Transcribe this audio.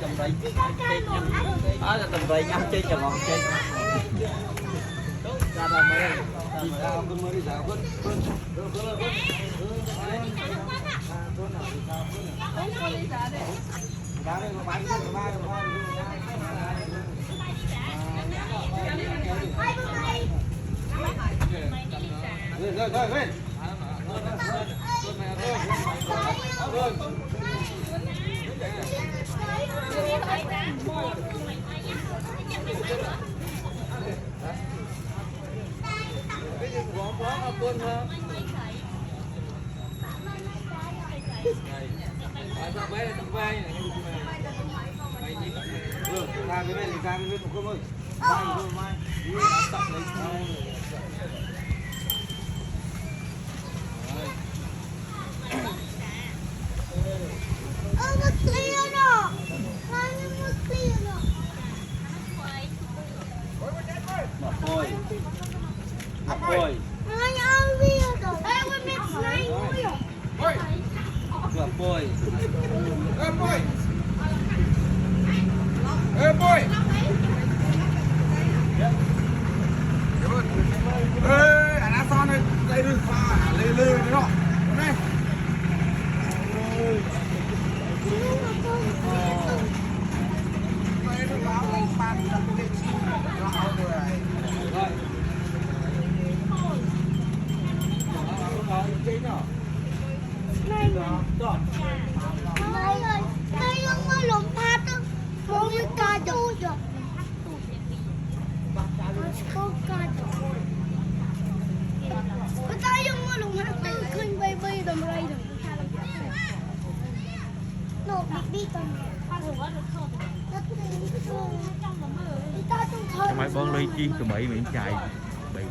tầm rây là tầm rây nhắm chơi chồng chơi ra rồi mới đi sao con mới đi sao con máy bón ly chi tụi bảy miệng chài bị